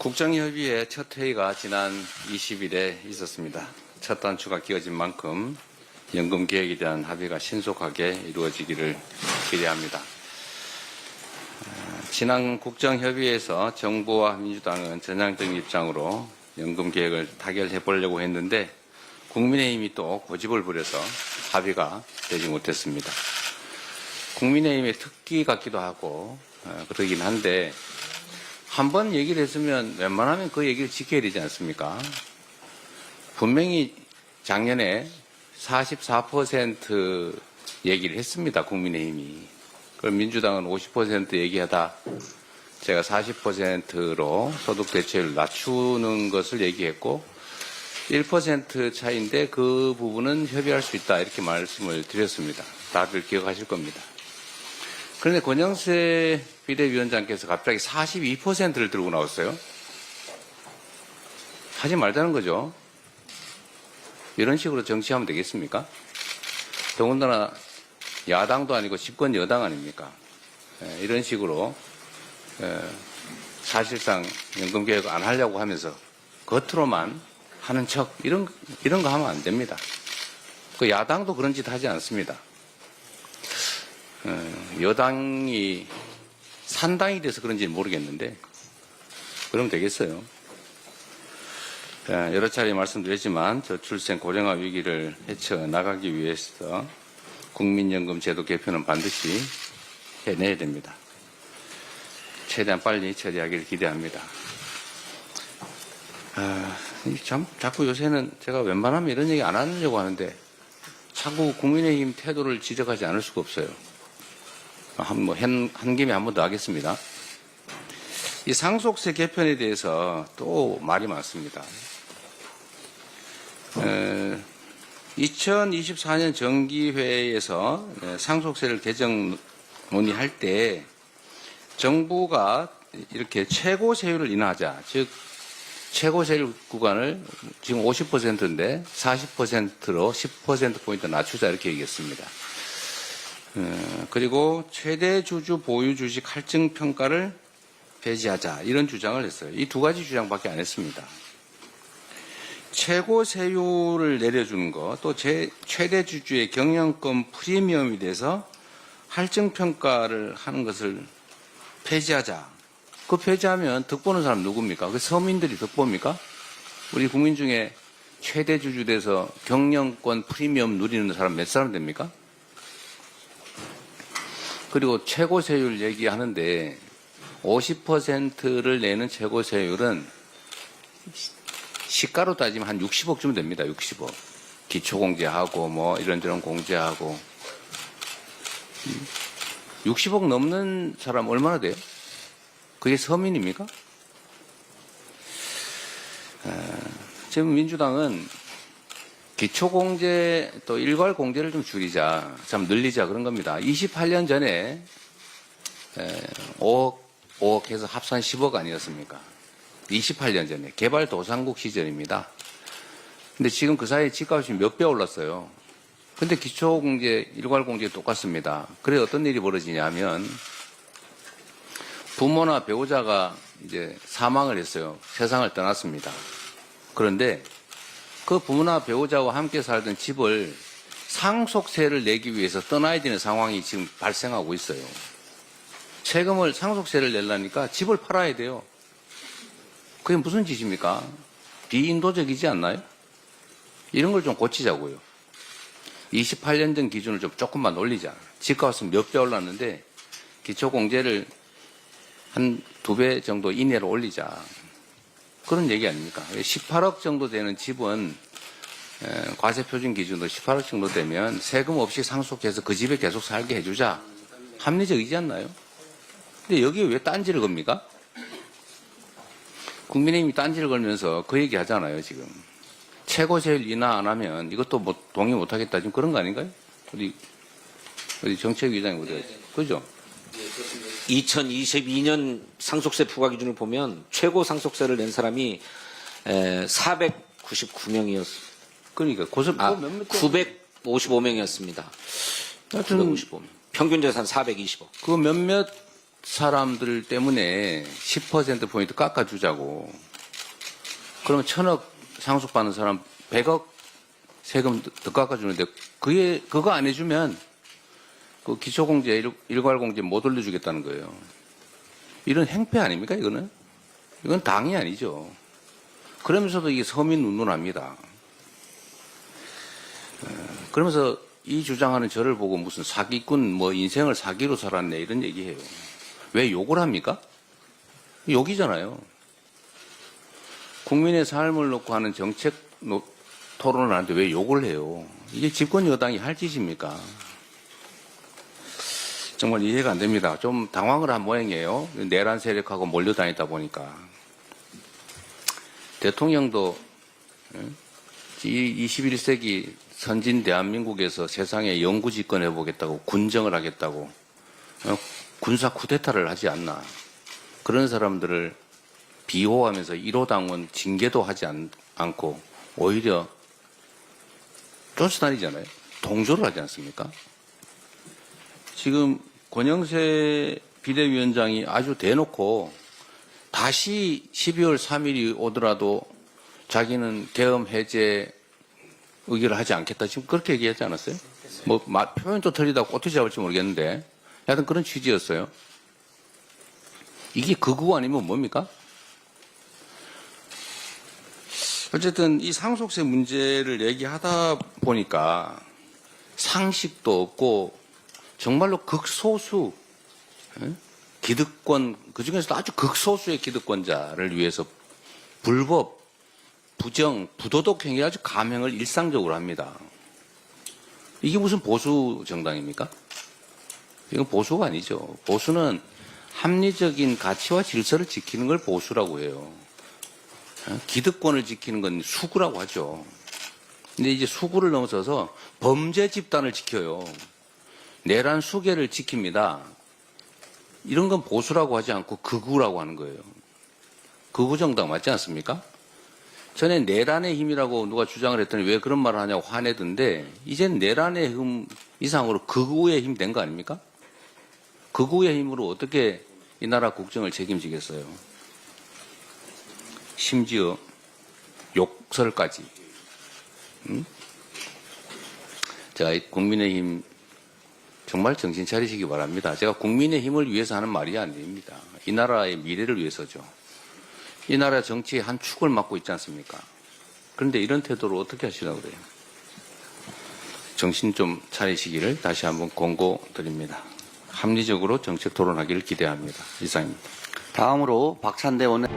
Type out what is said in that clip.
국정협의회 첫 회의가 지난 20일에 있었습니다. 첫 단추가 끼어진 만큼 연금 계획에 대한 합의가 신속하게 이루어지기를 기대합니다. 지난 국정협의회에서 정부와 민주당은 전향적인 입장으로 연금 계획을 타결해 보려고 했는데 국민의힘이 또 고집을 부려서 합의가 되지 못했습니다. 국민의힘의 특기 같기도 하고 그러긴 한데 한번 얘기를 했으면 웬만하면 그 얘기를 지켜야 되지 않습니까? 분명히 작년에 44% 얘기를 했습니다. 국민의힘이. 그럼 민주당은 50% 얘기하다 제가 40%로 소득 대체율을 낮추는 것을 얘기했고 1% 차이인데 그 부분은 협의할 수 있다 이렇게 말씀을 드렸습니다. 다들 기억하실 겁니다. 그런데 권영세 비대위원장께서 갑자기 42%를 들고 나왔어요. 하지 말자는 거죠. 이런 식으로 정치하면 되겠습니까? 더군다나 야당도 아니고 집권 여당 아닙니까? 이런 식으로 사실상 연금개혁 안 하려고 하면서 겉으로만 하는 척 이런 거 하면 안 됩니다. 그 야당도 그런 짓 하지 않습니다. 여당이 산당이 돼서 그런지는 모르겠는데 그러면 되겠어요. 여러 차례 말씀드렸지만 저출생 고령화 위기를 헤쳐나가기 위해서 국민연금 제도 개편은 반드시 해내야 됩니다. 최대한 빨리 처리하기를 기대합니다. 자꾸 요새는 제가 웬만하면 이런 얘기 안 하려고 하는데 자꾸 국민의힘 태도를 지적하지 않을 수가 없어요. 한 김에 한 번 더 하겠습니다. 이 상속세 개편에 대해서 또 말이 많습니다. 2024년 정기회에서 상속세를 개정 논의할 때 정부가 이렇게 최고 세율을 인하하자, 즉 최고 세율 구간을 지금 50%인데 40%로 10%포인트 낮추자 이렇게 얘기했습니다. 그리고 최대 주주 보유 주식 할증 평가를 폐지하자 이런 주장을 했어요. 이 두 가지 주장밖에 안 했습니다. 최고 세율을 내려주는 것, 또 최대 주주의 경영권 프리미엄에 대해서 할증 평가를 하는 것을 폐지하자. 그 폐지하면 득보는 사람 누굽니까? 그 서민들이 득보입니까? 우리 국민 중에 최대 주주 돼서 경영권 프리미엄 누리는 사람 몇 사람 됩니까? 그리고 최고 세율 얘기하는데 50%를 내는 최고 세율은 시가로 따지면 한 60억쯤 됩니다. 60억. 기초공제하고 뭐 이런저런 공제하고 60억 넘는 사람 얼마나 돼요? 그게 서민입니까? 지금 민주당은 기초공제 또 일괄공제를 좀 줄이자, 좀 늘리자 그런 겁니다. 28년 전에 5억 해서 합산 10억 아니었습니까? 28년 전에 개발도상국 시절입니다. 근데 지금 그 사이에 집값이 몇 배 올랐어요. 근데 기초공제, 일괄공제 똑같습니다. 그래 어떤 일이 벌어지냐면 부모나 배우자가 이제 사망을 했어요. 세상을 떠났습니다. 그런데 그 부모나 배우자와 함께 살던 집을 상속세를 내기 위해서 떠나야 되는 상황이 지금 발생하고 있어요. 세금을 상속세를 내려니까 집을 팔아야 돼요. 그게 무슨 짓입니까? 비인도적이지 않나요? 이런 걸 좀 고치자고요. 28년 전 기준을 좀 조금만 올리자. 집값은 몇 배 올랐는데 기초공제를 한 2배 정도 이내로 올리자. 그런 얘기 아닙니까? 18억 정도 되는 집은 과세표준 기준으로 18억 정도 되면 세금 없이 상속해서 그 집에 계속 살게 해주자. 합리적이지 않나요? 근데 여기에 왜 딴지를 겁니까? 국민의힘이 딴지를 걸면서 그 얘기 하잖아요, 지금. 최고세율 인하 안 하면 이것도 뭐 동의 못 하겠다. 지금 그런 거 아닌가요? 어디 정책위원장이 어디 그죠? 2022년 상속세 부과 기준을 보면 최고 상속세를 낸 사람이 499명이었습니다. 그러니까 955명이었습니다. 하여튼 955명. 평균 재산 420억. 그 몇몇 사람들 때문에 10%포인트 깎아주자고. 그러면 1,000억 상속받는 사람 100억 세금 더 깎아주는데 그거 안 해주면 그 기초공제, 일괄공제 못 올려주겠다는 거예요. 이런 행패 아닙니까, 이거는? 이건 당이 아니죠. 그러면서도 이게 서민 운운합니다. 그러면서 이 주장하는 저를 보고 무슨 사기꾼, 뭐 인생을 사기로 살았네, 이런 얘기해요. 왜 욕을 합니까? 욕이잖아요. 국민의 삶을 놓고 하는 정책 토론을 하는데 왜 욕을 해요? 이게 집권 여당이 할 짓입니까? 정말 이해가 안 됩니다. 좀 당황을 한 모양이에요. 내란 세력하고 몰려다니다 보니까. 대통령도 이 21세기 선진 대한민국에서 세상에 영구 집권해 보겠다고 군정을 하겠다고 군사 쿠데타를 하지 않나. 그런 사람들을 비호하면서 1호 당원 징계도 하지 않고 오히려 쫓아다니잖아요. 동조를 하지 않습니까? 지금 권영세 비대위원장이 아주 대놓고 다시 12월 3일이 오더라도 자기는 계엄 해제 의결을 하지 않겠다. 지금 그렇게 얘기하지 않았어요? 뭐 표현도 틀리다고 어떻게 잡을지 모르겠는데 하여튼 그런 취지였어요. 이게 극우 아니면 뭡니까? 어쨌든 이 상속세 문제를 얘기하다 보니까 상식도 없고 정말로 극소수 기득권, 그중에서도 아주 극소수의 기득권자를 위해서 불법, 부정, 부도덕 행위 아주 감행을 일상적으로 합니다. 이게 무슨 보수 정당입니까? 이건 보수가 아니죠. 보수는 합리적인 가치와 질서를 지키는 걸 보수라고 해요. 기득권을 지키는 건 수구라고 하죠. 근데 이제 수구를 넘어서서 범죄 집단을 지켜요. 내란 수계를 지킵니다. 이런 건 보수라고 하지 않고 극우라고 하는 거예요. 극우 정당 맞지 않습니까? 전에 내란의 힘이라고 누가 주장을 했더니 왜 그런 말을 하냐고 화내던데 이젠 내란의 힘 이상으로 극우의 힘 된 거 아닙니까? 극우의 힘으로 어떻게 이 나라 국정을 책임지겠어요? 심지어 욕설까지. 제가 국민의힘 정말 정신 차리시기 바랍니다. 제가 국민의힘을 위해서 하는 말이 아닙니다. 이 나라의 미래를 위해서죠. 이 나라 정치의 한 축을 맡고 있지 않습니까? 그런데 이런 태도로 어떻게 하시려고 그래요? 정신 좀 차리시기를 다시 한번 권고드립니다. 합리적으로 정책 토론하기를 기대합니다. 이상입니다. 다음으로 박찬대 원내